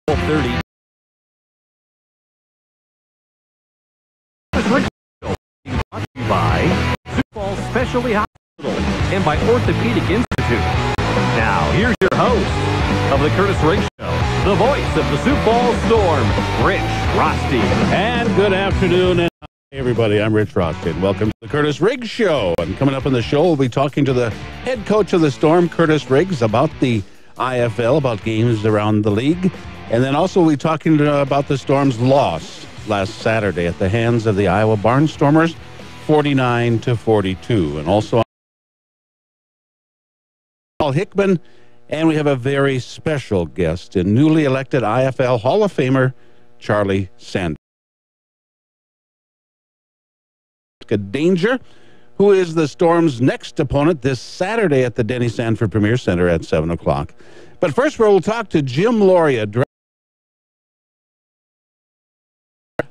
12:30. Brought to you by Sioux Specialty Hospital and by Orthopedic Institute. Now, here's your host of the Kurtiss Riggs Show, the voice of the Sioux Falls Storm, Rich Rothstein. And good afternoon, and hey everybody, I'm Rich Rothstein. Welcome to the Kurtiss Riggs Show. And coming up on the show, we'll be talking to the head coach of the Storm, Kurtiss Riggs, about the IFL, about games around the league. And then also we'll be talking about the Storm's loss last Saturday at the hands of the Iowa Barnstormers, 49-42. And also Paul Hickman, and we have a very special guest in newly elected IFL Hall of Famer Charlie Sanders. Danger, who is the Storm's next opponent this Saturday at the Denny Sanford Premier Center at 7 o'clock. But first, we'll talk to Jim Loria.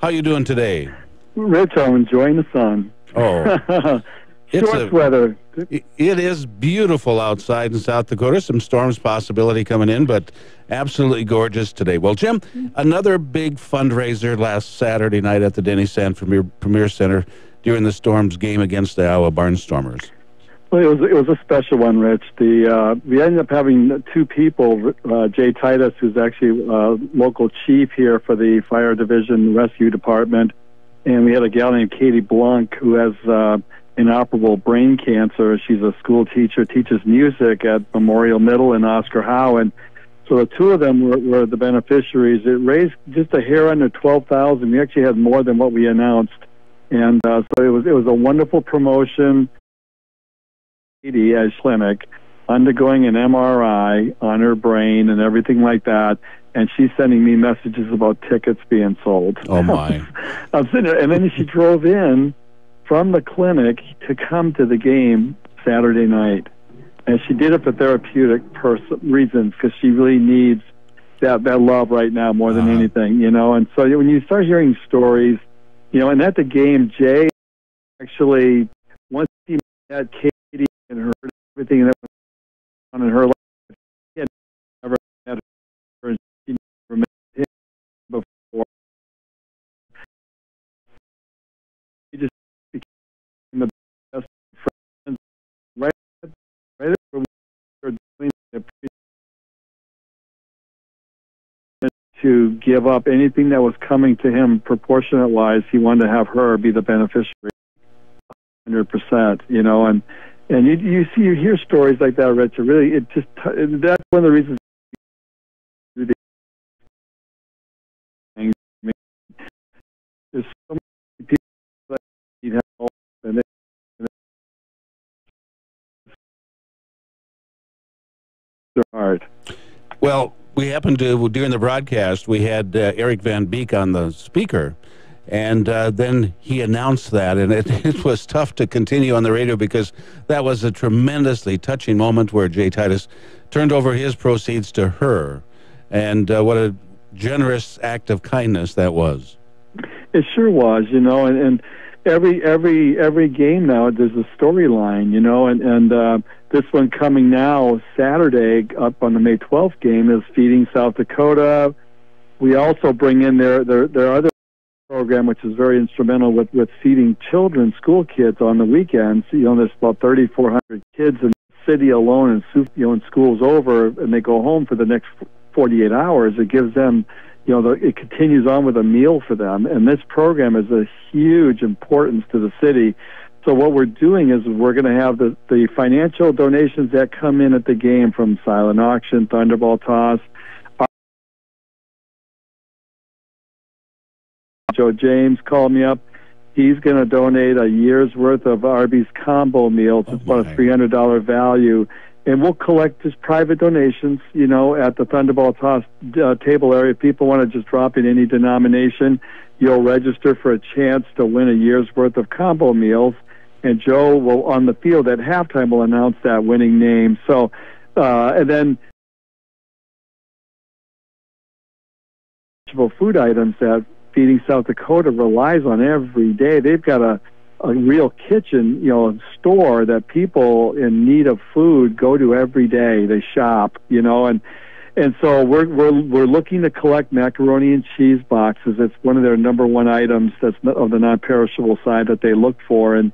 How you doing today? Rich, I'm enjoying the sun. Oh. Short weather. It is beautiful outside in South Dakota. Some storms possibility coming in, but absolutely gorgeous today. Well, Jim, another big fundraiser last Saturday night at the Denny Sanford Premier Center during the Storm's game against the Iowa Barnstormers. Well, it was a special one, Rich. We ended up having two people, Jay Titus, who's actually local chief here for the Fire Division Rescue Department, and we had a gal named Katie Blanc who has inoperable brain cancer. She's a school teacher, teaches music at Memorial Middle in Oscar Howe, and so the two of them were the beneficiaries. It raised just a hair under $12,000. We actually had more than what we announced, and so it was a wonderful promotion. As clinic, undergoing an MRI on her brain and everything like that, and she's sending me messages about tickets being sold. Oh my! I'm sitting there, and then she drove in from the clinic to come to the game Saturday night, and she did it for therapeutic reasons because she really needs that love right now more than anything, you know. And so when you start hearing stories, you know, and at the game, Jay actually once he met Katie and heard everything that went on in her life, he had never met her, and she never met him before. He just became the best friends right where we were doing to give up anything that was coming to him proportionate-wise. He wanted to have her be the beneficiary 100%, you know, and you hear stories like that, Rich. That's one of the reasons. There's so many people that need help, and they're hard. Well, we happened to, during the broadcast, we had Eric Van Beek on the speaker. And then he announced that, and it was tough to continue on the radio because that was a tremendously touching moment where Jay Titus turned over his proceeds to her. And what a generous act of kindness that was. It sure was, you know, and every game now there's a storyline, you know, and this one coming now Saturday up on the May 12th game is Feeding South Dakota. We also bring in their other program, which is very instrumental with feeding children, school kids on the weekends. You know, there's about 3,400 kids in the city alone, and you know, and school's over, and they go home for the next 48 hours. It gives them, you know, it continues on with a meal for them, and this program is a huge importance to the city. So what we're doing is we're going to have the financial donations that come in at the game from silent auction, thunderball toss. Joe James called me up. He's going to donate a year's worth of Arby's combo meals. It's about a $300 value. And we'll collect just private donations, you know, at the Thunderball Toss table area. If people want to just drop in any denomination, you'll register for a chance to win a year's worth of combo meals. And Joe will, on the field at halftime, will announce that winning name. So, and then food items that Feeding South Dakota relies on every day. They've got a real kitchen, you know, store that people in need of food go to every day. They shop, you know, and And so we're looking to collect macaroni and cheese boxes. It's one of their number one items that's of the non-perishable side that they look for. And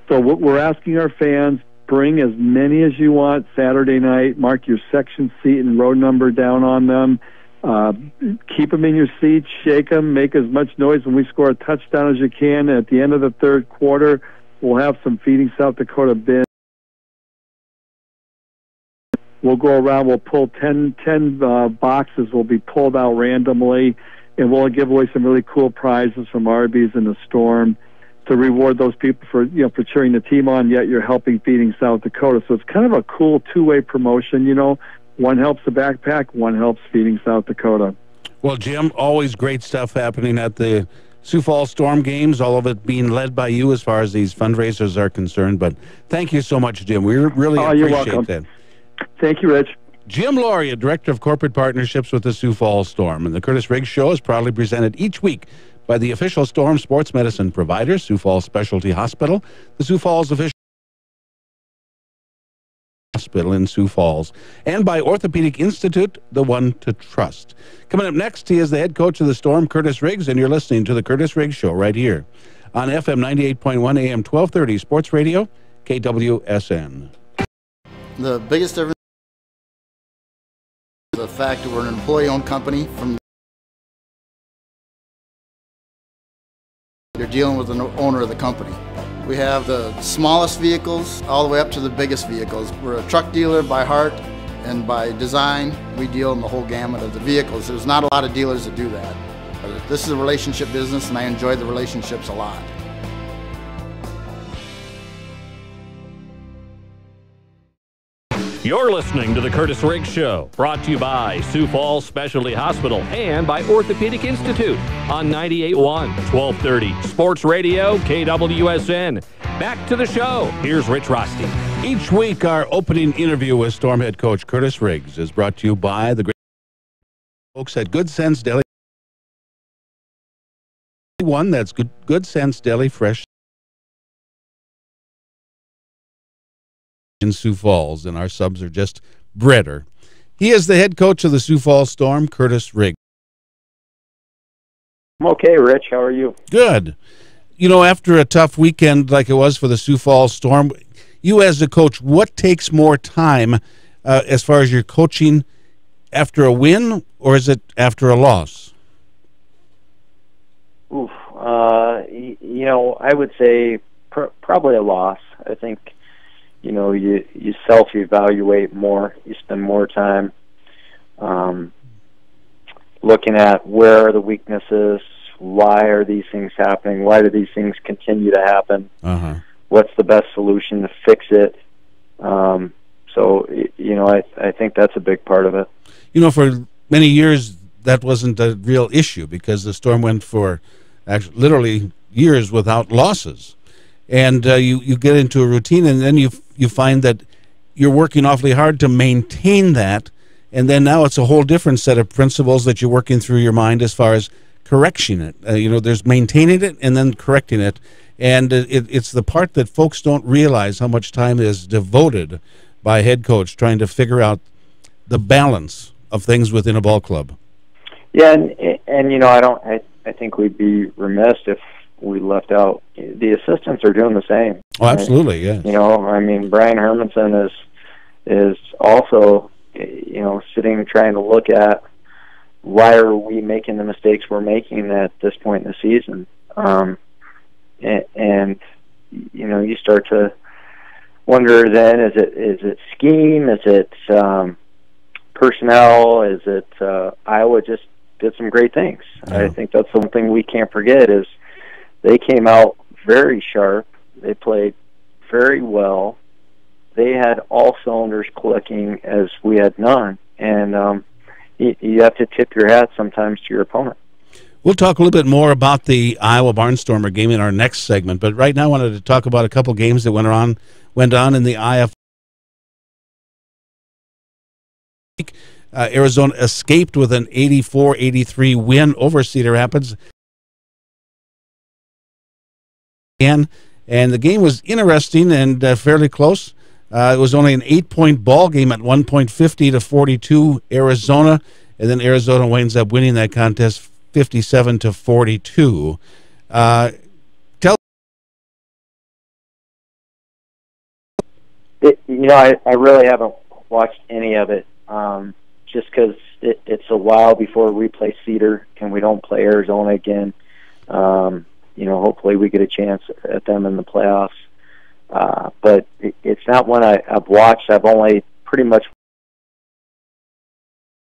so we're asking our fans, bring as many as you want Saturday night. Mark your section, seat, and row number down on them. Keep them in your seats, shake them, make as much noise when we score a touchdown as you can. And at the end of the third quarter, we'll have some Feeding South Dakota bins. We'll go around, we'll pull 10 boxes will be pulled out randomly, and we'll give away some really cool prizes from Arby's and the Storm to reward those people for cheering the team on, yet you're helping Feeding South Dakota. So it's kind of a cool two-way promotion, One helps the backpack, one helps Feeding South Dakota. Well, Jim, always great stuff happening at the Sioux Falls Storm games, all of it being led by you as far as these fundraisers are concerned. But thank you so much, Jim. We really appreciate that. Thank you, Rich. Jim Lauria, Director of Corporate Partnerships with the Sioux Falls Storm. And the Kurtiss Riggs Show is proudly presented each week by the official Storm sports medicine provider, Sioux Falls Specialty Hospital, the Sioux Falls official hospital in Sioux Falls, and by Orthopedic Institute, the one to trust. Coming up next, he is the head coach of the Storm, Kurtiss Riggs, and you're listening to the Kurtiss Riggs Show right here on FM 98.1 AM 1230 Sports Radio, KWSN. The biggest difference is the fact that we're an employee-owned company. You're dealing with the owner of the company. We have the smallest vehicles all the way up to the biggest vehicles. We're a truck dealer by heart, and by design, we deal in the whole gamut of the vehicles. There's not a lot of dealers that do that. This is a relationship business, and I enjoy the relationships a lot. You're listening to the Kurtiss Riggs Show, brought to you by Sioux Falls Specialty Hospital and by Orthopedic Institute on 98.1, 1230 Sports Radio, KWSN. Back to the show. Here's Rich Rosty. Each week, our opening interview with Storm head coach Kurtiss Riggs is brought to you by the great folks at Good Sense Deli. That's Good Sense Deli Fresh in Sioux Falls, and our subs are just breader. He is the head coach of the Sioux Falls Storm, Kurtiss Riggs. I'm okay, Rich. How are you? Good. After a tough weekend like it was for the Sioux Falls Storm, you as the coach, what takes more time as far as your coaching, after a win, or is it after a loss? Oof. I would say probably a loss. I think you self-evaluate more. You spend more time looking at where are the weaknesses, why are these things happening, why do these things continue to happen, what's the best solution to fix it. I think that's a big part of it. For many years, that wasn't a real issue because the Storm went for actually literally years without losses. And you get into a routine, and then you find that you're working awfully hard to maintain that, and then now it's a whole different set of principles that you're working through your mind as far as correcting it. There's maintaining it and then correcting it, and it's the part that folks don't realize how much time is devoted by a head coach trying to figure out the balance of things within a ball club. Yeah, and I think we'd be remiss if we left out the assistants are doing the same. Oh, absolutely, yes. Brian Hermanson is also sitting trying to look at why are we making the mistakes we're making at this point in the season, and you start to wonder then is it scheme, is it personnel, is it Iowa just did some great things. Yeah. I think that's something we can't forget is they came out very sharp. They played very well. They had all cylinders clicking as we had none. And you have to tip your hat sometimes to your opponent. We'll talk a little bit more about the Iowa Barnstormer game in our next segment. But right now I wanted to talk about a couple games that went on in the IF. Arizona escaped with an 84-83 win over Cedar Rapids. And the game was interesting and fairly close. It was only an 8-point ball game at one point, 50-42 Arizona, and then Arizona winds up winning that contest 57-42. I really haven't watched any of it, just because it's a while before we play Cedar and we don't play Arizona again. Hopefully we get a chance at them in the playoffs. But it's not one I've watched. I've only pretty much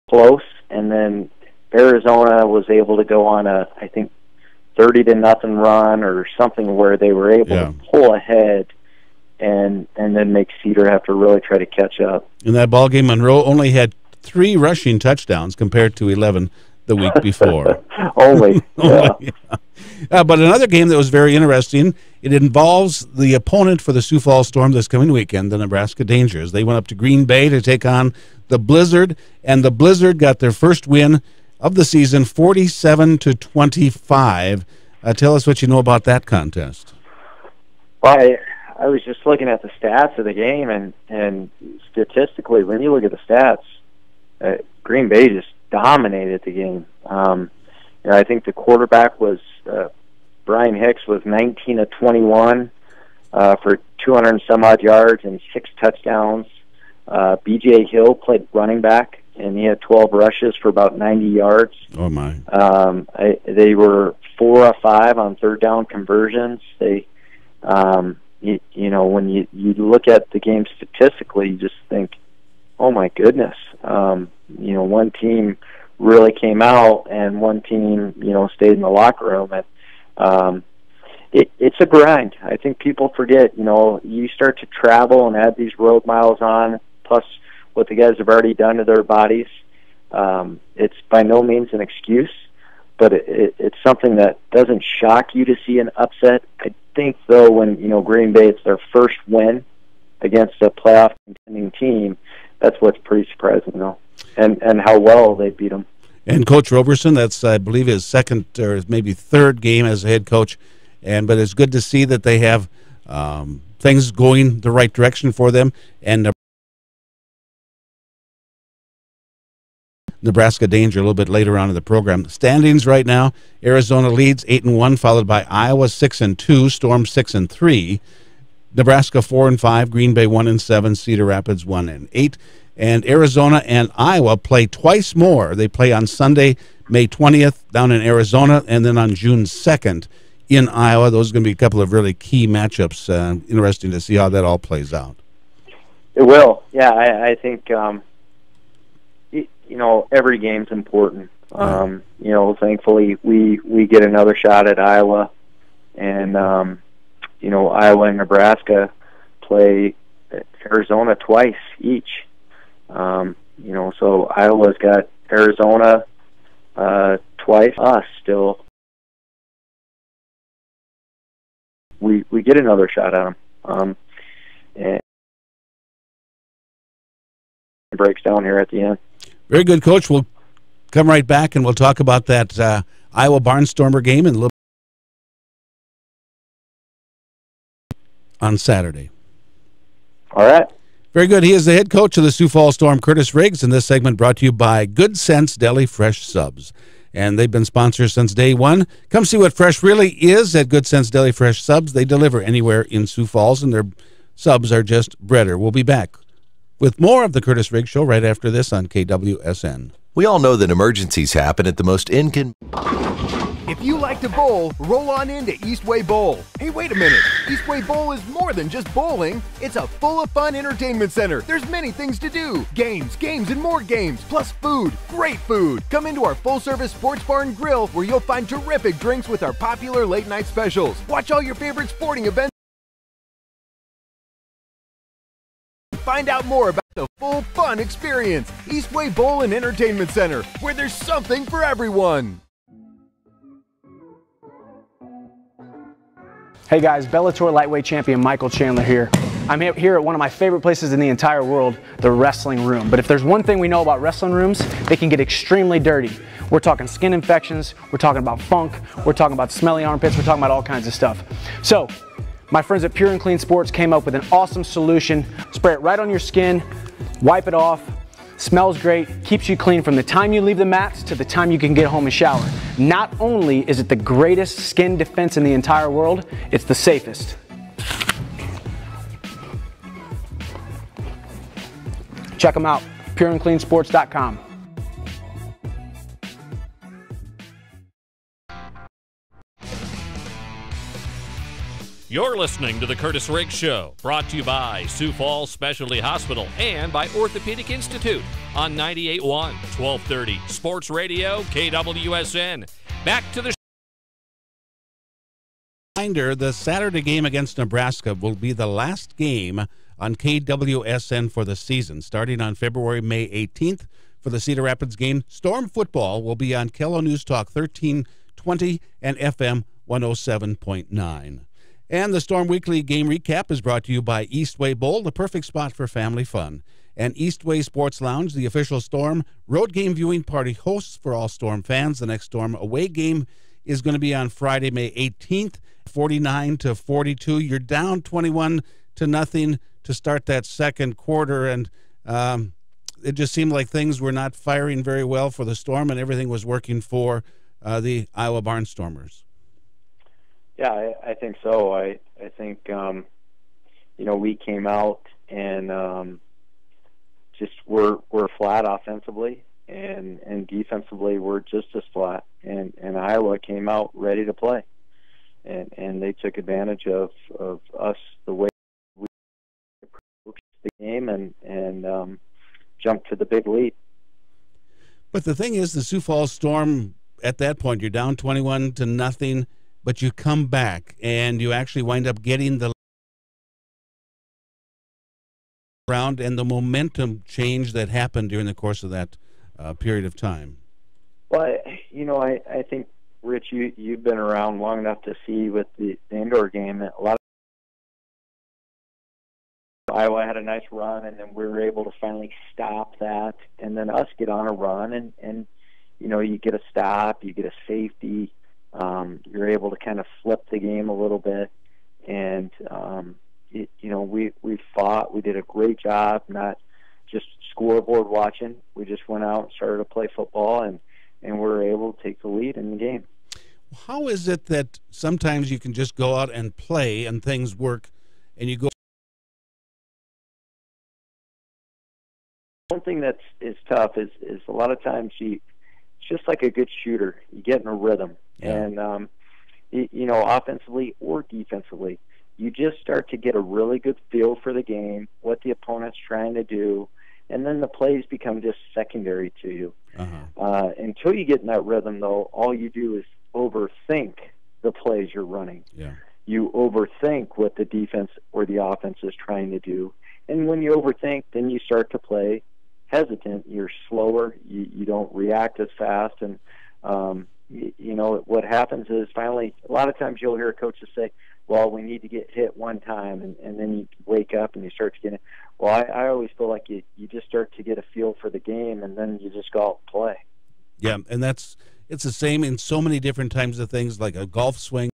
close, and then Arizona was able to go on a, I think, 30-0 run or something where they were able to pull ahead and then make Cedar have to really try to catch up. In that ball game, Monroe only had 3 rushing touchdowns compared to 11 the week before. Only. But another game that was very interesting, it involves the opponent for the Sioux Falls Storm this coming weekend, the Nebraska Dangers. They went up to Green Bay to take on the Blizzard, and the Blizzard got their first win of the season, 47-25. Tell us what you know about that contest. Well, I was just looking at the stats of the game, and statistically, when you look at the stats, Green Bay just dominated the game. I think the quarterback was Brian Hicks was 19 of 21 for 200 and some odd yards and 6 touchdowns. B.J. Hill played running back, and he had 12 rushes for about 90 yards. Oh my! They were 4 of 5 on third down conversions. They, when you look at the game statistically, you just think, oh my goodness. One team really came out, and one team, stayed in the locker room. And it's a grind. I think people forget, you start to travel and add these road miles on, plus what the guys have already done to their bodies. It's by no means an excuse, but it's something that doesn't shock you to see an upset. I think, though, when, Green Bay, it's their first win against a playoff contending team, that's what's pretty surprising, though, and how well they beat them. And Coach Roberson, that's, I believe, his second or maybe third game as a head coach. But it's good to see that they have things going the right direction for them. And Nebraska Danger a little bit later on in the program. Standings right now: Arizona leads 8-1, followed by Iowa 6-2, Storm 6-3, Nebraska 4-5, Green Bay 1-7, Cedar Rapids 1-8. And Arizona and Iowa play twice more. They play on Sunday, May 20th, down in Arizona, and then on June 2nd in Iowa. Those are going to be a couple of really key matchups. Interesting to see how that all plays out. It will. Yeah, I think, every game's important. Thankfully, we get another shot at Iowa. And, Iowa and Nebraska play Arizona twice each. So Iowa's got Arizona twice, us still. We get another shot at them. And it breaks down here at the end. Very good, Coach. We'll come right back and we'll talk about that Iowa Barnstormer game in a little on Saturday. All right. Very good. He is the head coach of the Sioux Falls Storm, Kurtiss Riggs, and this segment brought to you by Good Sense Deli Fresh Subs. And they've been sponsors since day one. Come see what fresh really is at Good Sense Deli Fresh Subs. They deliver anywhere in Sioux Falls, and their subs are just breader. We'll be back with more of the Kurtiss Riggs Show right after this on KWSN. We all know that emergencies happen at the most inconvenient. If you like to bowl, roll on into Eastway Bowl. Hey, wait a minute. Eastway Bowl is more than just bowling. It's a full of fun entertainment center. There's many things to do. Games, and more games, plus food. Great food. Come into our full-service sports bar and grill where you'll find terrific drinks with our popular late-night specials. Watch all your favorite sporting events. Find out more about the full fun experience. Eastway Bowl and Entertainment Center, where there's something for everyone. Hey guys, Bellator lightweight champion Michael Chandler here. I'm here at one of my favorite places in the entire world, the wrestling room. But if there's one thing we know about wrestling rooms, they can get extremely dirty. We're talking skin infections, we're talking about funk, we're talking about smelly armpits, we're talking about all kinds of stuff. So, My friends at Pure and Clean Sports came up with an awesome solution. Spray it right on your skin, wipe it off, smells great, keeps you clean from the time you leave the mats to the time you can get home and shower. Not only is it the greatest skin defense in the entire world, it's the safest. Check them out, pureandcleansports.com. You're listening to The Kurtiss Riggs Show, brought to you by Sioux Falls Specialty Hospital and by Orthopedic Institute on 98.1, 1230 Sports Radio, KWSN. Back to the reminder, the Saturday game against Nebraska will be the last game on KWSN for the season, starting on May 18th for the Cedar Rapids game. Storm football will be on KELO News Talk 1320 and FM 107.9. And the Storm Weekly Game Recap is brought to you by Eastway Bowl, the perfect spot for family fun. And Eastway Sports Lounge, the official Storm road game viewing party hosts for all Storm fans. The next Storm away game is going to be on Friday, May 18th, 49-42. You're down 21-0 to start that second quarter, and it just seemed like things were not firing very well for the Storm, and everything was working for the Iowa Barnstormers. Yeah, I think so. I think, we came out and just we're flat offensively, and defensively we're just as flat. And Iowa came out ready to play, and they took advantage of us the way we approached the game and jumped to the big lead. But the thing is, the Sioux Falls Storm, at that point, you're down 21-0. But you come back and you actually wind up getting the round and the momentum change that happened during the course of that period of time. Well, I think, Rich, you've been around long enough to see with the indoor game that a lot of Iowa had a nice run, and then we were able to finally stop that, and then us get on a run, and you get a stop, you get a safety. You're able to kind of flip the game a little bit, and we fought. We did a great job, not just scoreboard watching. We just went out and started to play football, and we were able to take the lead in the game. How is it that sometimes you can just go out and play and things work, and you go? One thing that is tough is a lot of times it's just like a good shooter. You get in a rhythm. Yeah. And, offensively or defensively, you just start to get a really good feel for the game, what the opponent's trying to do, and then the plays become just secondary to you. Until you get in that rhythm, though, all you do is overthink the plays you're running. Yeah. You overthink what the defense or the offense is trying to do. And when you overthink, then you start to play hesitant. You're slower. You don't react as fast. And, what happens is finally, a lot of times you'll hear coaches say, well, we need to get hit one time, and then you wake up and you start to get it. Well, I always feel like you just start to get a feel for the game, and then you just go out and play. Yeah, and it's the same in so many different types of things, like a golf swing.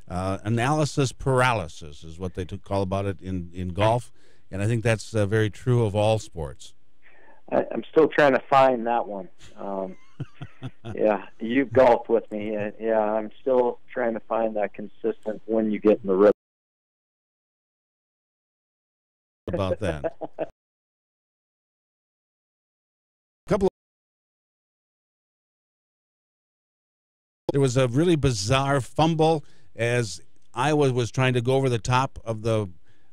Analysis paralysis is what they call about it in golf, and I think that's very true of all sports. I'm still trying to find that one. Yeah, you've golfed with me. Yeah, I'm still trying to find that consistent when you get in the rhythm. About that. There was a really bizarre fumble as Iowa was trying to go over the top of the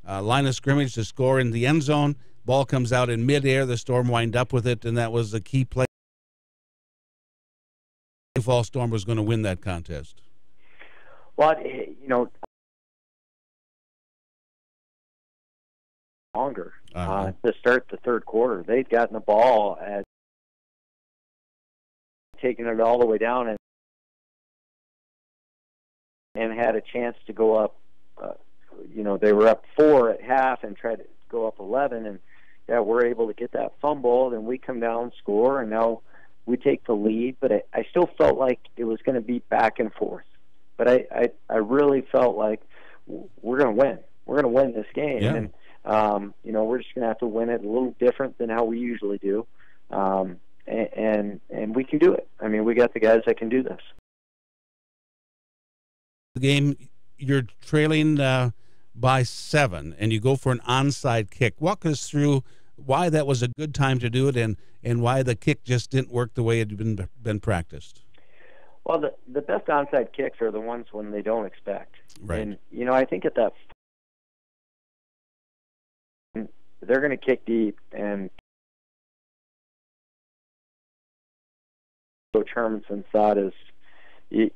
line of scrimmage to score in the end zone. Ball comes out in midair. The Storm wind up with it, and that was the key play. The Fall Storm was going to win that contest. Well, longer to start the third quarter. They'd gotten the ball at taking it all the way down and had a chance to go up. They were up 4 at half and tried to go up 11, and we're able to get that fumble, and we come down, score, and now we take the lead, but I still felt like it was going to be back and forth. But I really felt like we're going to win. We're going to win this game. Yeah. And, you know, we're just going to have to win it a little different than how we usually do. And we can do it. I mean, we got the guys that can do this. The game, you're trailing by 7, and you go for an onside kick. Walk us through why that was a good time to do it, and why the kick just didn't work the way it had been practiced. Well, the best onside kicks are the ones when they don't expect. Right. And, you know, I think at that, they're going to kick deep, and Coach Hermanson thought is be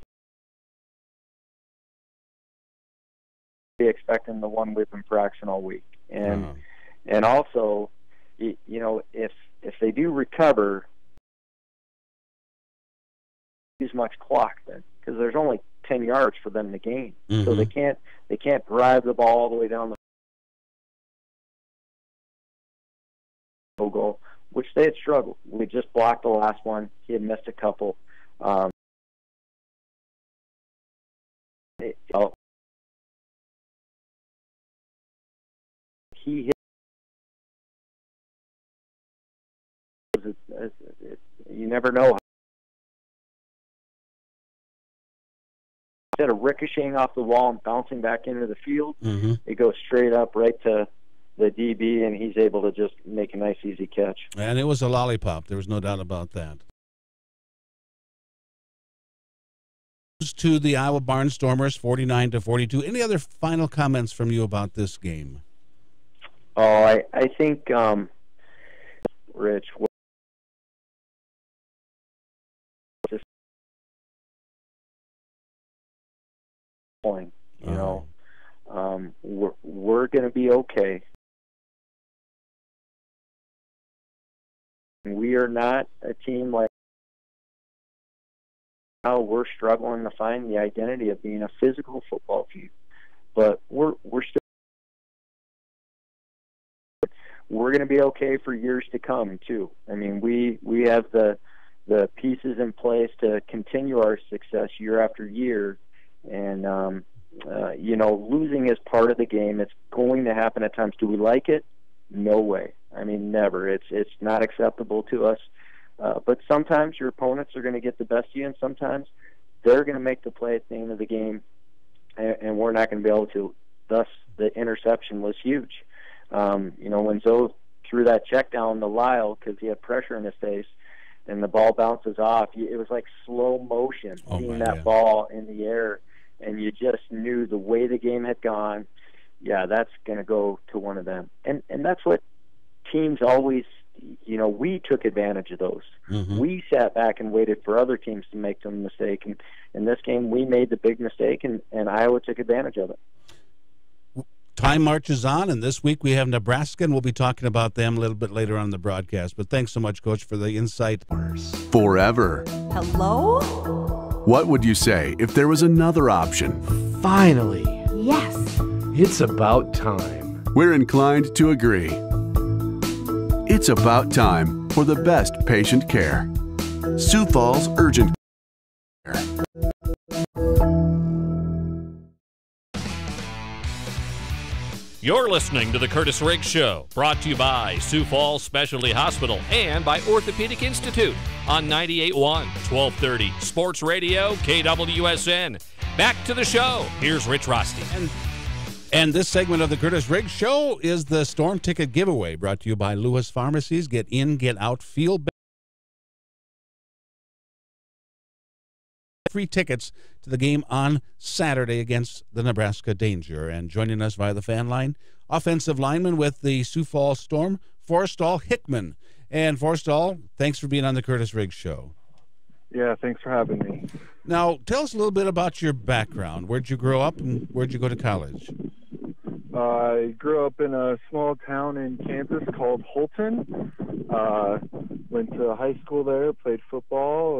expecting the one we've been practicing all week. And and also, you know, if they do recover, use much clock then, because there's only 10 yards for them to gain. So they can't drive the ball all the way down the goal, which they had struggled. We just blocked the last one. He had missed a couple. He hit. You never know. Instead of ricocheting off the wall and bouncing back into the field, it goes straight up right to the DB, and he's able to just make a nice, easy catch. And it was a lollipop. There was no doubt about that. To the Iowa Barnstormers, 49-42. Any other final comments from you about this game? Oh, I think, Rich, just point, you know, we're going to be okay. We are not a team like how we're struggling to find the identity of being a physical football team, but we're still. We're going to be okay for years to come too. I mean, we have the pieces in place to continue our success year after year, and you know, losing is part of the game. It's going to happen at times. Do we like it? No way. I mean, never. It's not acceptable to us. But sometimes your opponents are going to get the best of you, and sometimes they're going to make the play at the end of the game, and we're not going to be able to. Thus, the interception was huge. You know, when Zoe threw that check down to Lyle because he had pressure in his face, and the ball bounces off, it was like slow motion, seeing that ball in the air, and you just knew the way the game had gone. Yeah, that's going to go to one of them. And that's what teams always, you know, we took advantage of those. We sat back and waited for other teams to make some mistake. And in this game, we made the big mistake, and Iowa took advantage of it. Time marches on, and this week we have Nebraska, and we'll be talking about them a little bit later on in the broadcast. But thanks so much, Coach, for the insight. Forever. Hello? What would you say if there was another option? Finally. Yes. It's about time. We're inclined to agree. It's about time for the best patient care. Sioux Falls Urgent Care. You're listening to The Kurtiss Riggs Show, brought to you by Sioux Falls Specialty Hospital and by Orthopedic Institute on 98.1, 1230 Sports Radio, KWSN. Back to the show. Here's Rich Rosty. And this segment of The Kurtiss Riggs Show is the Storm Ticket Giveaway, brought to you by Lewis Pharmacies. Get in, get out, feel better. Free tickets to the game on Saturday against the Nebraska Danger. And joining us via the fan line, offensive lineman with the Sioux Falls Storm, Forrestall Hickman. And Forrestall, thanks for being on the Kurtiss Riggs Show. Yeah, thanks for having me. Now, tell us a little bit about your background. Where'd you grow up and where'd you go to college? I grew up in a small town in Kansas called Holton. Went to high school there, played football.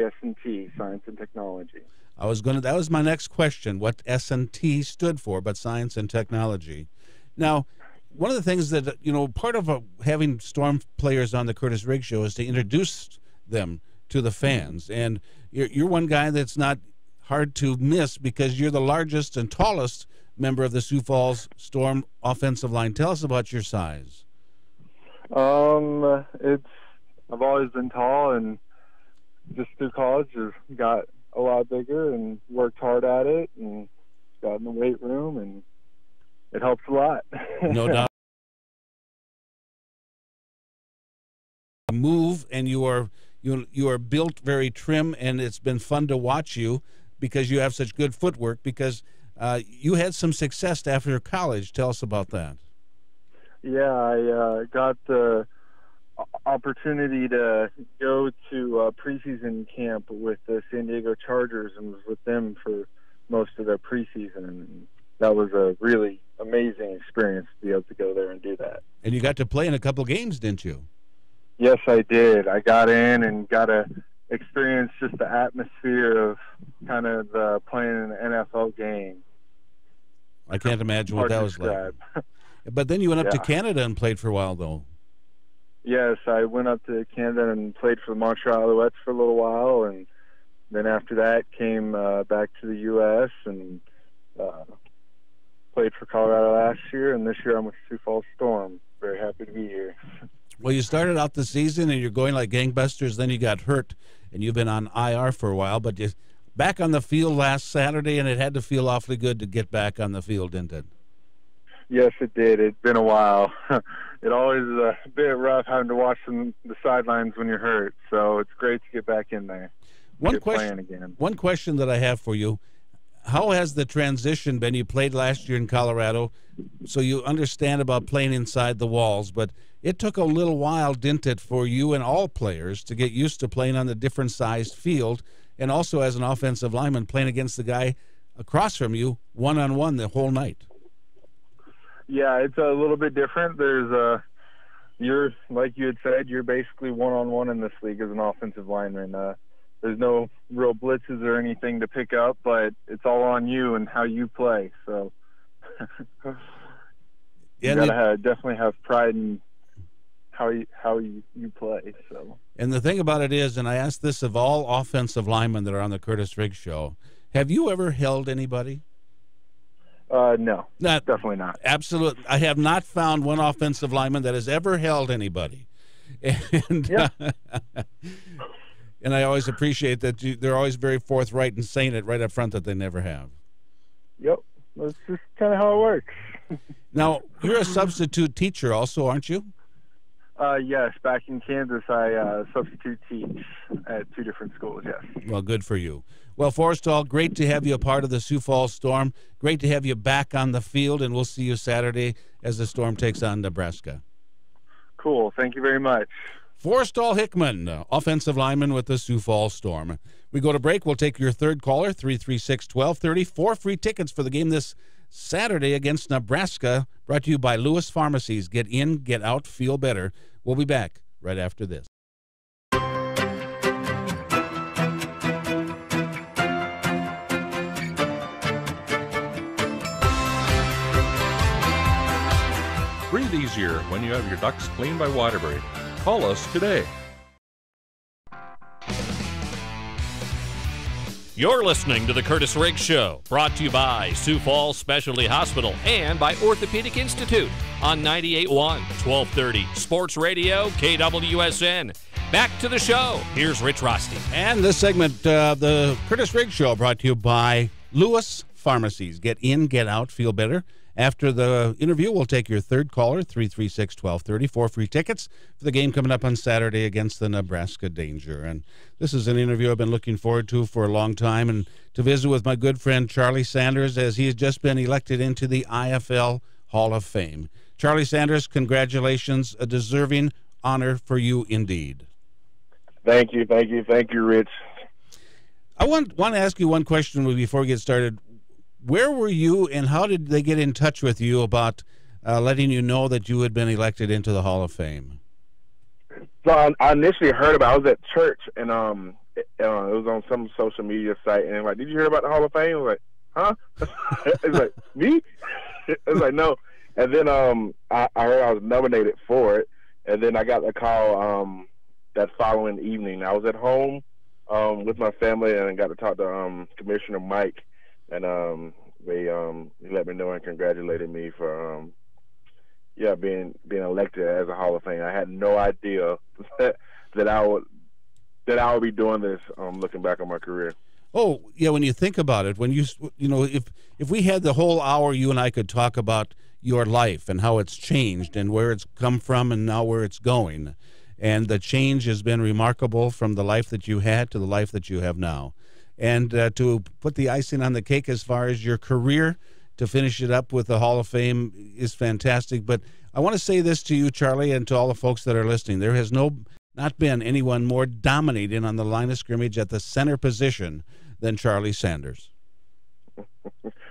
S&T, Science and Technology. That was my next question, what S&T stood for, but Science and Technology. Now, one of the things that, part of having Storm players on the Kurtiss Riggs Show is to introduce them to the fans. And you're one guy that's not hard to miss because you're the largest and tallest member of the Sioux Falls Storm offensive line. Tell us about your size. I've always been tall, and just through college I've got a lot bigger and worked hard at it and got in the weight room, and it helps a lot. No doubt. Move, and you are built very trim, and it's been fun to watch you because you have such good footwork, because you had some success after college. Tell us about that. Yeah, I got the opportunity to go to preseason camp with the San Diego Chargers and was with them for most of their preseason, and that was a really amazing experience to be able to go there and do that. And you got to play in a couple games, didn't you? Yes, I did. I got in and got to experience just the atmosphere of kind of playing an NFL game. I can't imagine what that was like. But then you went up to Canada and played for a while, though. Yes, I went up to Canada and played for the Montreal Alouettes for a little while, and then after that came back to the U.S. and played for Colorado last year, and this year I'm with Sioux Falls Storm. Very happy to be here. Well, you started out the season and you're going like gangbusters, then you got hurt, and you've been on IR for a while, but you're back on the field last Saturday, and it had to feel awfully good to get back on the field, didn't it? Yes, it did. It's been a while. It always is a bit rough having to watch the sidelines when you're hurt, so it's great to get back in there. One question that I have for you: how has the transition been? You played last year in Colorado, so you understand about playing inside the walls, but it took a little while, didn't it, for you and all players to get used to playing on the different sized field, and also as an offensive lineman playing against the guy across from you one-on-one the whole night? Yeah, it's a little bit different. You're, like you had said, you're basically one-on-one in this league as an offensive lineman. There's no real blitzes or anything to pick up, but it's all on you and how you play. So you gotta definitely have pride in how you play. So. And the thing about it is, and I ask this of all offensive linemen that are on the Kurtiss Riggs Show, have you ever held anybody? No, definitely not. Absolutely. I have not found one offensive lineman that has ever held anybody. And, and I always appreciate that they're always very forthright and saying it right up front that they never have. Yep. That's just kind of how it works. Now, you're a substitute teacher also, aren't you? Yes. Back in Kansas, I substitute teach at 2 different schools, yes. Well, good for you. Well, Forrestall, great to have you a part of the Sioux Falls Storm. Great to have you back on the field, and we'll see you Saturday as the Storm takes on Nebraska. Cool. Thank you very much. Forrestall Hickman, offensive lineman with the Sioux Falls Storm. We go to break. We'll take your third caller, 336-1230. 4 free tickets for the game this Saturday against Nebraska, brought to you by Lewis Pharmacies. Get in, get out, feel better. We'll be back right after this. Breathe easier when you have your ducts cleaned by Waterbury. Call us today. You're listening to the Kurtiss Riggs Show, brought to you by Sioux Falls Specialty Hospital and by Orthopedic Institute on 98.1, 1230 Sports Radio, KWSN. Back to the show. Here's Rich Rosti. And this segment of the Kurtiss Riggs Show brought to you by Lewis Pharmacies. Get in, get out, feel better. After the interview, we'll take your third caller, 336-1230, 4 free tickets for the game coming up on Saturday against the Nebraska Danger. And this is an interview I've been looking forward to for a long time, and to visit with my good friend Charlie Sanders, as he has just been elected into the IFL Hall of Fame. Charlie Sanders, congratulations. A deserving honor for you indeed. Thank you, Rich. I want to ask you one question before we get started. Where were you, and how did they get in touch with you about letting you know that you had been elected into the Hall of Fame? So I initially heard about it. I was at church, and it was on some social media site, and like, did you hear about the Hall of Fame? I was like, huh? It's like, me? It's like, no. And then I heard I was nominated for it, and then I got a call that following evening. I was at home with my family, and I got to talk to Commissioner Mike, and he let me know and congratulated me for being elected as a Hall of Fame. I had no idea that I would be doing this. Looking back on my career. Oh yeah, when you think about it, when you know, if we had the whole hour, you and I could talk about your life and how it's changed and where it's come from and now where it's going, and the change has been remarkable from the life that you had to the life that you have now, and to put the icing on the cake as far as your career, to finish it up with the Hall of Fame is fantastic. But I want to say this to you, Charlie, and to all the folks that are listening: there has not been anyone more dominating on the line of scrimmage at the center position than Charlie Sanders.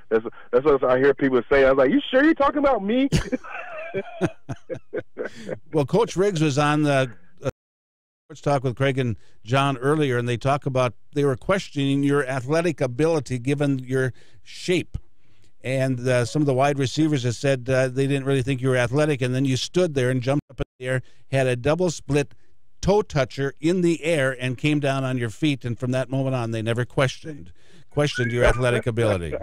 That's what I hear people say. I was like, "You sure you're talking about me?" Well, Coach Riggs was on the Sports Talk with Craig and John earlier, and they were questioning your athletic ability given your shape. And some of the wide receivers have said they didn't really think you were athletic, and then you stood there and jumped up in the air, had a double split toe toucher in the air, and came down on your feet. And from that moment on, they never questioned your athletic ability.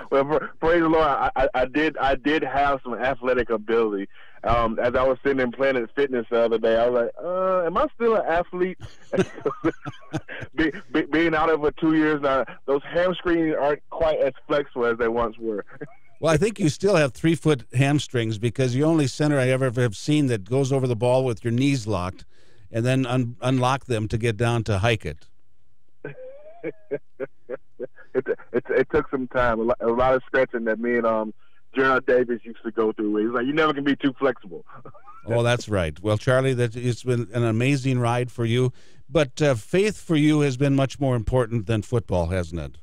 Well, praise the Lord, I did have some athletic ability. As I was sitting in Planet Fitness the other day, I was like, am I still an athlete? Being out of it 2 years now, those hamstrings aren't quite as flexible as they once were. Well, I think you still have 3-foot hamstrings, because you're the only center I ever have seen that goes over the ball with your knees locked and then unlock them to get down to hike it. It took some time, a lot of stretching that me and Gerald Davis used to go through. He's like, you never can be too flexible. Oh, that's right. Well, Charlie, it's been an amazing ride for you, but faith for you has been much more important than football, hasn't it?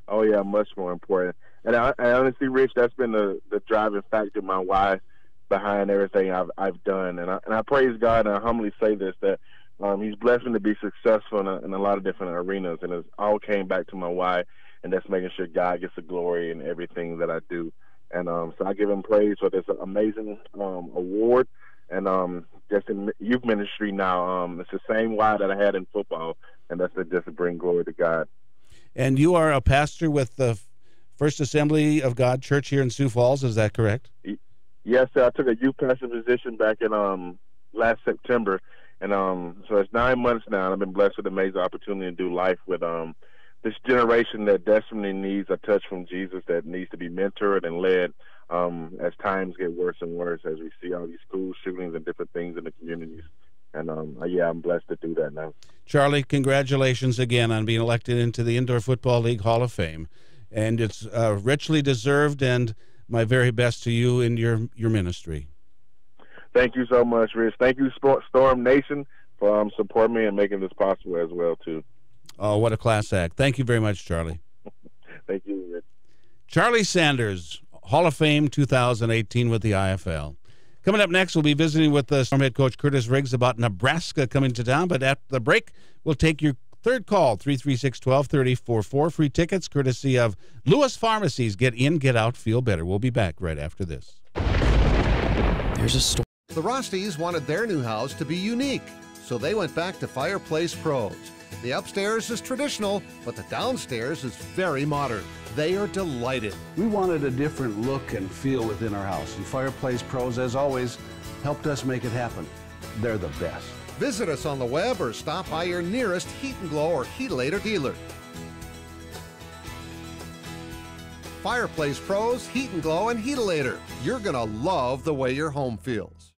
Oh yeah, much more important. And I honestly, Rich, that's been the driving factor, my why behind everything I've done. And I praise God, and I humbly say this, that He's blessed me to be successful in a lot of different arenas, and it all came back to my why, and that's making sure God gets the glory in everything that I do. And so I give Him praise for this amazing award, and just in youth ministry now, it's the same why that I had in football, and that's just to bring glory to God. And you are a pastor with the First Assembly of God Church here in Sioux Falls, is that correct? Yes, sir. I took a youth pastor position back in last September, and so it's 9 months now, and I've been blessed with an amazing opportunity to do life with this generation that desperately needs a touch from Jesus, that needs to be mentored and led as times get worse and worse, as we see all these school shootings and different things in the communities. And yeah, I'm blessed to do that now. Charlie, congratulations again on being elected into the Indoor Football League Hall of Fame. And it's richly deserved, and my very best to you in your ministry. Thank you so much, Rich. Thank you, Storm Nation, for supporting me and making this possible as well, too. Oh, what a class act. Thank you very much, Charlie. Thank you, Rich. Charlie Sanders, Hall of Fame 2018 with the IFL. Coming up next, we'll be visiting with the Storm head coach Kurtiss Riggs about Nebraska coming to town. But after the break, we'll take your third call, 336-1230 for free tickets, courtesy of Lewis Pharmacies. Get in, get out, feel better. We'll be back right after this. There's a story. The Rosties wanted their new house to be unique, so they went back to Fireplace Pros. The upstairs is traditional, but the downstairs is very modern. They are delighted. We wanted a different look and feel within our house, and Fireplace Pros, as always, helped us make it happen. They're the best. Visit us on the web or stop by your nearest Heat & Glow or Heatilator dealer. Fireplace Pros, Heat & Glow, and Heatilator. You're going to love the way your home feels.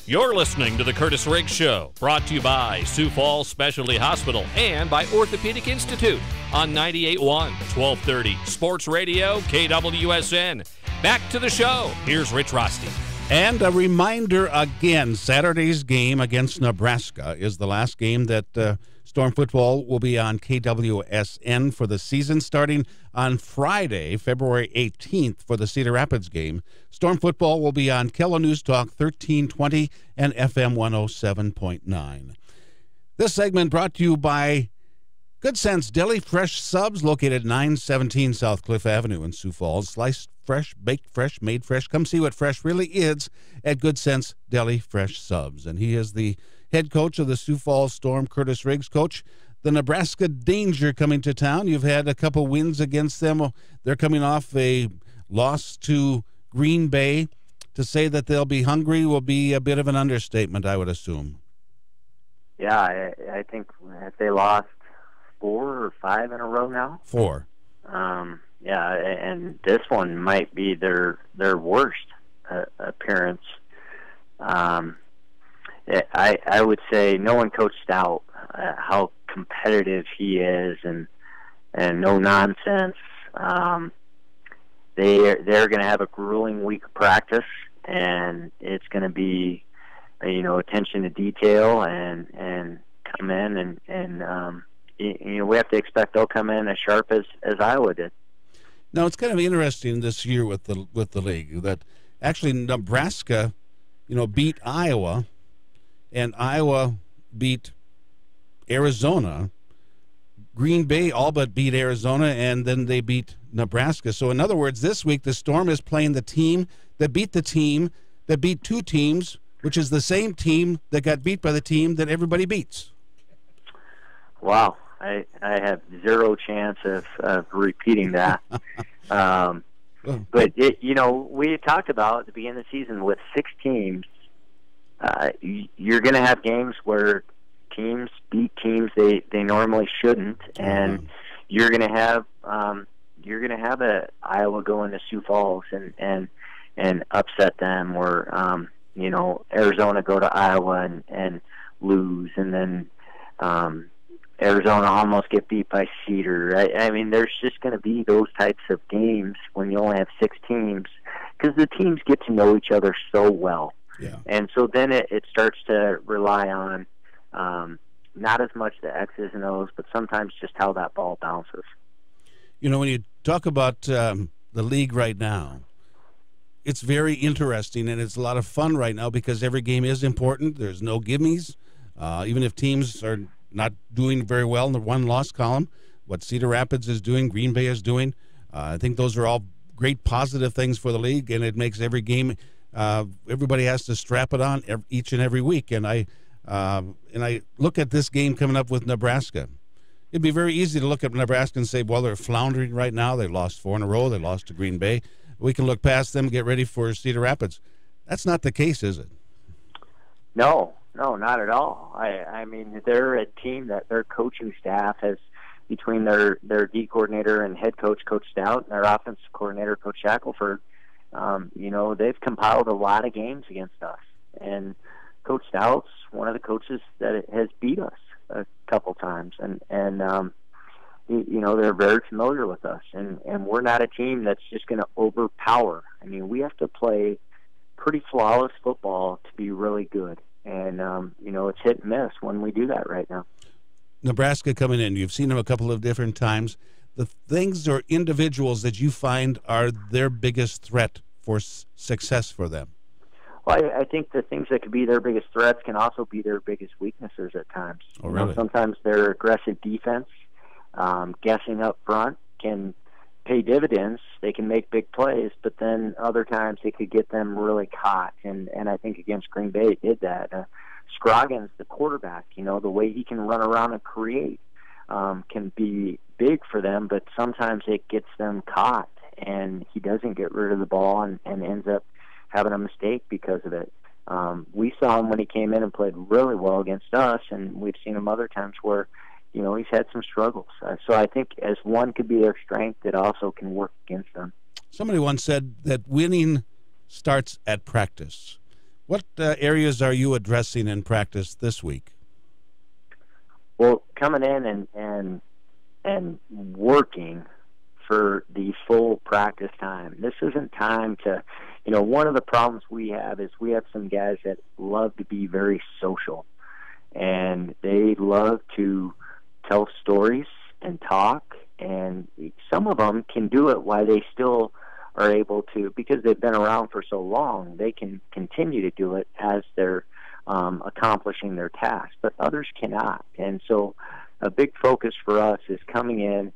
You're listening to The Kurtiss Riggs Show, brought to you by Sioux Falls Specialty Hospital and by Orthopedic Institute on 98.1, 1230, Sports Radio, KWSN. Back to the show. Here's Rich Rosty. And a reminder again, Saturday's game against Nebraska is the last game that Storm football will be on KWSN for the season, starting on Friday, February 18th for the Cedar Rapids game. Storm football will be on KELO News Talk 1320 and FM 107.9. This segment brought to you by Good Sense Deli Fresh Subs, located 917 South Cliff Avenue in Sioux Falls. Sliced fresh, baked fresh, made fresh. Come see what fresh really is at Good Sense Deli Fresh Subs. And he is the head coach of the Sioux Falls Storm, Kurtiss Riggs. Coach, the Nebraska Danger coming to town. You've had a couple wins against them. They're coming off a loss to Green Bay. To say that they'll be hungry will be a bit of an understatement, I would assume. Yeah, I think they lost 4 or 5 in a row now. 4. Yeah, and this one might be their worst appearance. I would say knowing Coach Stout, how competitive he is, and no nonsense. They're going to have a grueling week of practice, and it's going to be attention to detail and come in and we have to expect they'll come in as sharp as Iowa did. Now, it's kind of interesting this year with the league that actually Nebraska, beat Iowa, and Iowa beat Arizona. Green Bay all but beat Arizona, and then they beat Nebraska. So, in other words, this week the Storm is playing the team that beat 2 teams, which is the same team that got beat by the team that everybody beats. Wow. I have zero chance of repeating that. But, we talked about at the beginning of the season with 6 teams, you're going to have games where teams beat teams they normally shouldn't, and you're going to have a Iowa go into Sioux Falls and upset them, or Arizona go to Iowa and lose, and then Arizona almost get beat by Cedar. I mean, there's just going to be those types of games when you only have 6 teams, because the teams get to know each other so well. Yeah. And so then it starts to rely on not as much the X's and O's, but sometimes just how that ball bounces. When you talk about the league right now, it's very interesting, and it's a lot of fun right now because every game is important. There's no gimmies. Even if teams are not doing very well in the one-loss column, what Cedar Rapids is doing, Green Bay is doing, I think those are all great positive things for the league, and it makes every game everybody has to strap it on each and every week. And I look at this game coming up with Nebraska. It'd be very easy to look at Nebraska and say, well, they're floundering right now. They lost 4 in a row. They lost to Green Bay. We can look past them and get ready for Cedar Rapids. That's not the case, is it? No, not at all. I mean, they're a team that their coaching staff has, between their D coordinator and head coach, Coach Stout, and their offensive coordinator, Coach Shackelford, they've compiled a lot of games against us. And Coach Stout's one of the coaches that has beat us a couple times. And they're very familiar with us. And we're not a team that's just going to overpower. I mean, we have to play pretty flawless football to be really good. And, it's hit and miss when we do that right now. Nebraska coming in, you've seen them a couple of different times. The things or individuals that you find are their biggest threat for success for them? Well, I think the things that could be their biggest threats can also be their biggest weaknesses at times. Oh, really? Sometimes their aggressive defense, guessing up front, can pay dividends. They can make big plays, but then other times it could get them really caught. And I think against Green Bay it did that. Scroggins, the quarterback, the way he can run around and create can be big for them, but sometimes it gets them caught, and he doesn't get rid of the ball and ends up having a mistake because of it. We saw him when he came in and played really well against us, and we've seen him other times where he's had some struggles. So I think as one could be their strength, it also can work against them. Somebody once said that winning starts at practice. What areas are you addressing in practice this week? Well, coming in and working for the full practice time. This isn't time to, one of the problems we have is we have some guys that love to be very social, and they love to tell stories and talk, and some of them can do it while they still are able to, because they've been around for so long, they can continue to do it as they're accomplishing their task, but others cannot. And so a big focus for us is coming in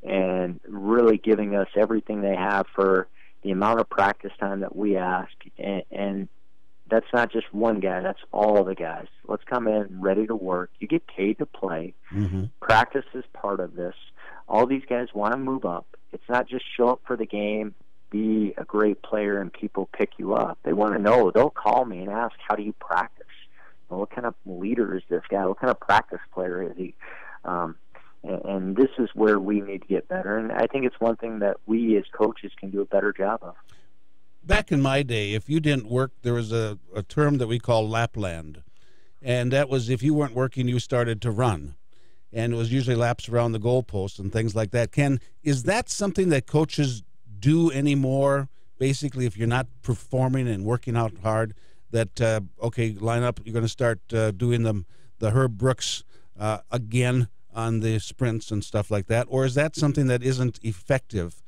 and really giving us everything they have for the amount of practice time that we ask. And that's not just one guy, that's all the guys. Let's come in ready to work. You get paid to play. Practice is part of this. All these guys want to move up. It's not just show up for the game, be a great player, and people pick you up. They want to know. They'll call me and ask, how do you practice? Well, what kind of leader is this guy? What kind of practice player is he? And this is where we need to get better. And I think it's one thing that we as coaches can do a better job of. Back in my day, if you didn't work, there was a term that we call Lapland. And that was if you weren't working, you started to run. And it was usually laps around the goalpost and things like that. Is that something that coaches do anymore? Basically, if you're not performing and working out hard, that, okay, line up, you're going to start doing the Herb Brooks again on the sprints and stuff like that? Or is that something that isn't effective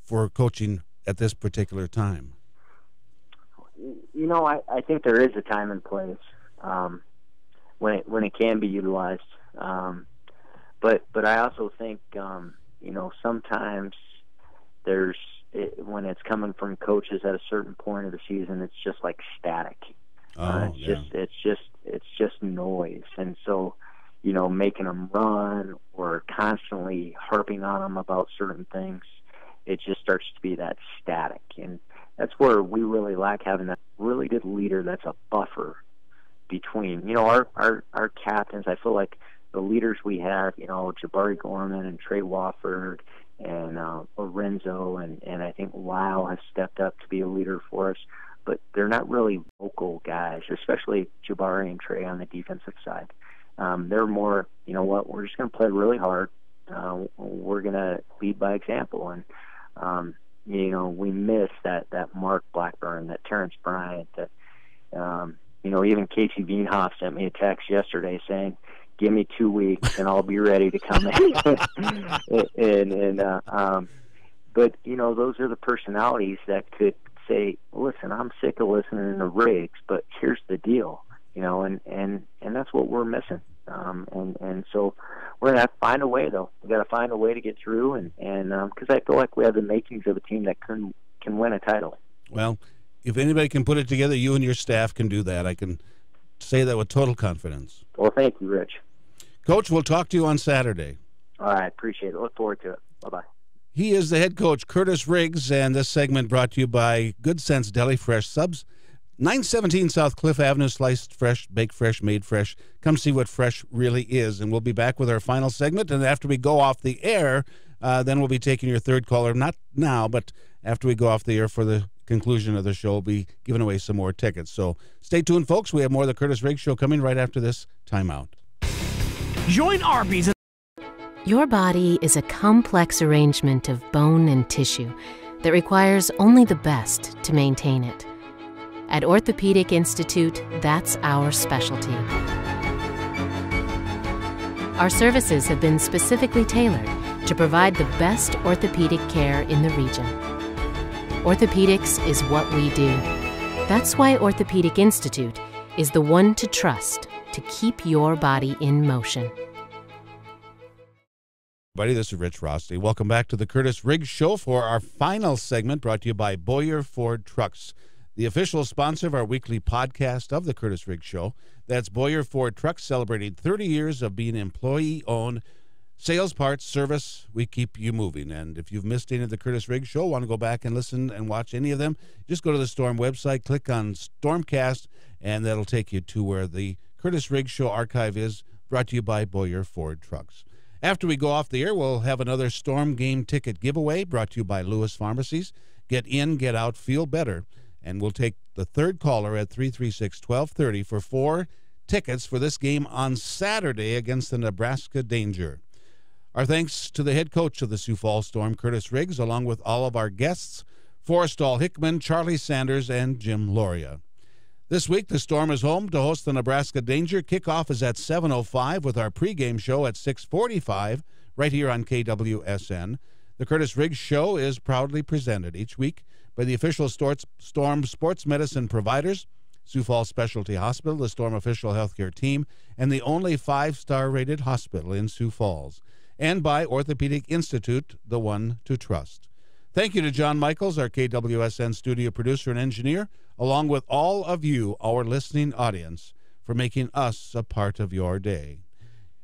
for coaching at this particular time? You know, I think there is a time and place when it can be utilized. But I also think, you know, sometimes when it's coming from coaches at a certain point of the season, it's just like static. It's just noise. And so, you know, making them run or constantly harping on them about certain things, it just starts to be that static. And that's where we really lack having that really good leader that's a buffer between, you know, our captains. I feel like the leaders we have, you know, Jabari Gorman and Trey Wofford and Lorenzo, and I think Lyle has stepped up to be a leader for us, but they're not really vocal guys, especially Jabari and Trey on the defensive side. They're more, you know what, we're just going to play really hard. We're going to lead by example. And, you know, we miss that Mark Blackburn, that Terrence Bryant, that, you know, even Casey Veenhoff sent me a text yesterday saying, give me 2 weeks and I'll be ready to come in. But, you know, those are the personalities that could say, listen, I'm sick of listening to Riggs, but here's the deal, you know, and that's what we're missing. And so we're going to have to find a way, though. We've got to find a way to get through, and because I feel like we have the makings of a team that can win a title. Well, if anybody can put it together, you and your staff can do that. I can say that with total confidence. Well, thank you, Rich. Coach, we'll talk to you on Saturday. All right, appreciate it. Look forward to it. Bye-bye. He is the head coach, Kurtiss Riggs, and this segment brought to you by Good Sense Deli Fresh Subs, 917 South Cliff Avenue, sliced fresh, baked fresh, made fresh. Come see what fresh really is, and we'll be back with our final segment, and after we go off the air, then we'll be taking your third caller, not now, but after we go off the air for the conclusion of the show, we'll be giving away some more tickets. So stay tuned, folks. We have more of the Kurtiss Riggs Show coming right after this timeout. Join Arby's. Your body is a complex arrangement of bone and tissue that requires only the best to maintain it. At Orthopedic Institute, that's our specialty. Our services have been specifically tailored to provide the best orthopedic care in the region. Orthopedics is what we do. That's why Orthopedic Institute is the one to trust to keep your body in motion. Everybody, this is Rich Rossi. Welcome back to the Kurtiss Riggs Show for our final segment, brought to you by Boyer Ford Trucks, the official sponsor of our weekly podcast of the Kurtiss Riggs Show. That's Boyer Ford Trucks, celebrating 30 years of being employee-owned. Sales, parts, service, we keep you moving. And if you've missed any of the Kurtiss Riggs Show, want to go back and listen and watch any of them, just go to the Storm website, click on Stormcast, and that'll take you to where the Kurtiss Riggs Show archive is, brought to you by Boyer Ford Trucks. After we go off the air, we'll have another Storm game ticket giveaway brought to you by Lewis Pharmacies. Get in, get out, feel better. And we'll take the third caller at 336-1230 for 4 tickets for this game on Saturday against the Nebraska Danger. Our thanks to the head coach of the Sioux Falls Storm, Kurtiss Riggs, along with all of our guests, Forrestall Hickman, Charlie Sanders, and Jim Loria. This week, the Storm is home to host the Nebraska Danger. Kickoff is at 7:05 with our pregame show at 6:45 right here on KWSN. The Kurtiss Riggs Show is proudly presented each week by the official Storm sports medicine providers, Sioux Falls Specialty Hospital, the Storm Official Healthcare Team, and the only 5-star rated hospital in Sioux Falls. And by Orthopedic Institute, the one to trust. Thank you to John Michaels, our KWSN studio producer and engineer, along with all of you, our listening audience, for making us a part of your day.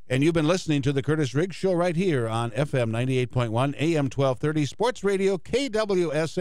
And you've been listening to the Kurtiss Riggs Show right here on FM 98.1, AM 1230, Sports Radio, KWSN.